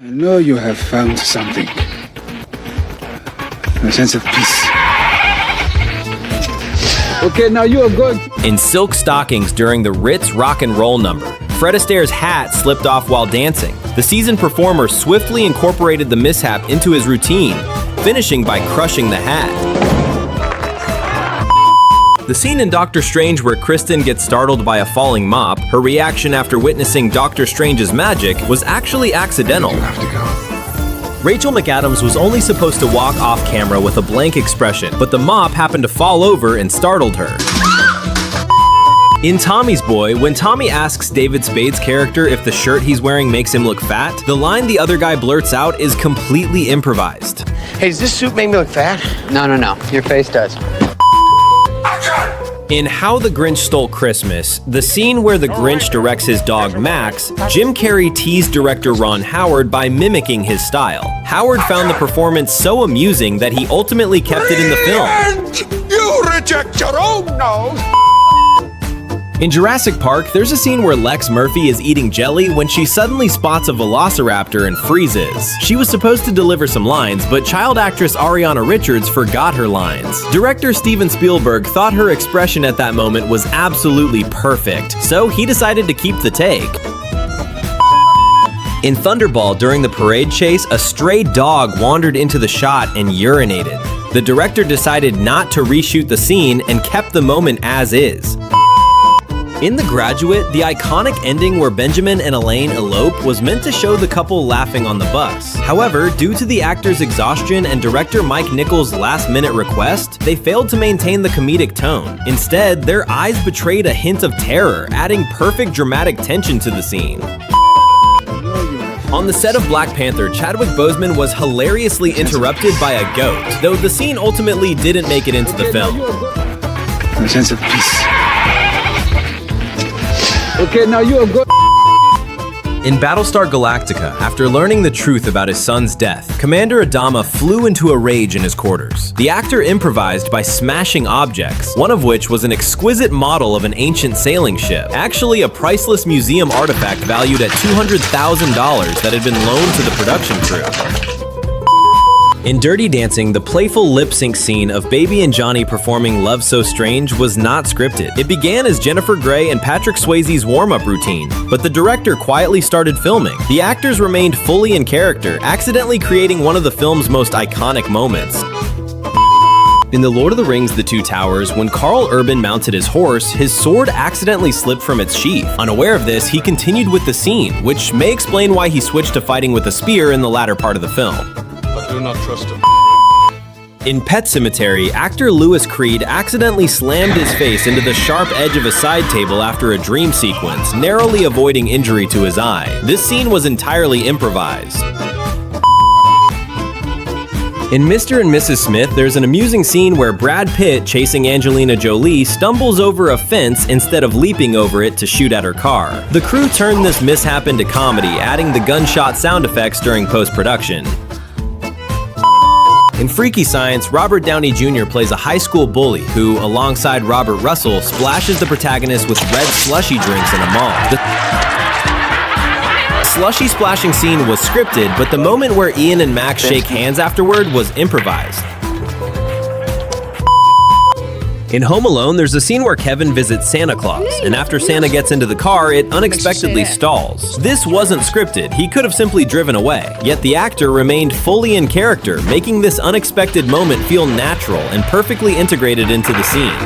I know you have found something. A sense of peace. Okay, now you are good. In silk stockings during the Ritz rock and roll number, Fred Astaire's hat slipped off while dancing. The seasoned performer swiftly incorporated the mishap into his routine, finishing by crushing the hat. The scene in Doctor Strange where Kristen gets startled by a falling mop, her reaction after witnessing Doctor Strange's magic, was actually accidental. You have to go. Rachel McAdams was only supposed to walk off camera with a blank expression, but the mop happened to fall over and startled her. In Tommy's Boy, when Tommy asks David Spade's character if the shirt he's wearing makes him look fat, the line the other guy blurts out is completely improvised. Hey, does this suit make me look fat? No, your face does. In How the Grinch Stole Christmas, the scene where the Grinch directs his dog Max, Jim Carrey teased director Ron Howard by mimicking his style. Howard found the performance so amusing that he ultimately kept it in the film. And you reject your own nose! In Jurassic Park, there's a scene where Lex Murphy is eating jelly when she suddenly spots a velociraptor and freezes. She was supposed to deliver some lines, but child actress Ariana Richards forgot her lines. Director Steven Spielberg thought her expression at that moment was absolutely perfect, so he decided to keep the take. In Thunderball, during the parade chase, a stray dog wandered into the shot and urinated. The director decided not to reshoot the scene and kept the moment as is. In The Graduate, the iconic ending where Benjamin and Elaine elope was meant to show the couple laughing on the bus. However, due to the actor's exhaustion and director Mike Nichols' last-minute request, they failed to maintain the comedic tone. Instead, their eyes betrayed a hint of terror, adding perfect dramatic tension to the scene. On the set of Black Panther, Chadwick Boseman was hilariously interrupted by a goat, though the scene ultimately didn't make it into the film. A sense of peace. Okay, now you are good. In Battlestar Galactica, after learning the truth about his son's death, Commander Adama flew into a rage in his quarters. The actor improvised by smashing objects, one of which was an exquisite model of an ancient sailing ship, actually a priceless museum artifact valued at $200,000 that had been loaned to the production crew. In Dirty Dancing, the playful lip-sync scene of Baby and Johnny performing Love So Strange was not scripted. It began as Jennifer Grey and Patrick Swayze's warm-up routine, but the director quietly started filming. The actors remained fully in character, accidentally creating one of the film's most iconic moments. In The Lord of the Rings: The Two Towers, when Karl Urban mounted his horse, his sword accidentally slipped from its sheath. Unaware of this, he continued with the scene, which may explain why he switched to fighting with a spear in the latter part of the film. Do not trust him. In Pet Sematary, actor Louis Creed accidentally slammed his face into the sharp edge of a side table after a dream sequence, narrowly avoiding injury to his eye. This scene was entirely improvised. In Mr. and Mrs. Smith, there's an amusing scene where Brad Pitt, chasing Angelina Jolie, stumbles over a fence instead of leaping over it to shoot at her car. The crew turned this mishap into comedy, adding the gunshot sound effects during post-production. In Freaky Science, Robert Downey Jr. plays a high school bully who, alongside Robert Russell, splashes the protagonist with red slushy drinks in a mall. The slushy splashing scene was scripted, but the moment where Ian and Max shake hands afterward was improvised. In Home Alone, there's a scene where Kevin visits Santa Claus, and after Santa gets into the car, it unexpectedly stalls. This wasn't scripted, he could have simply driven away, yet the actor remained fully in character, making this unexpected moment feel natural and perfectly integrated into the scene.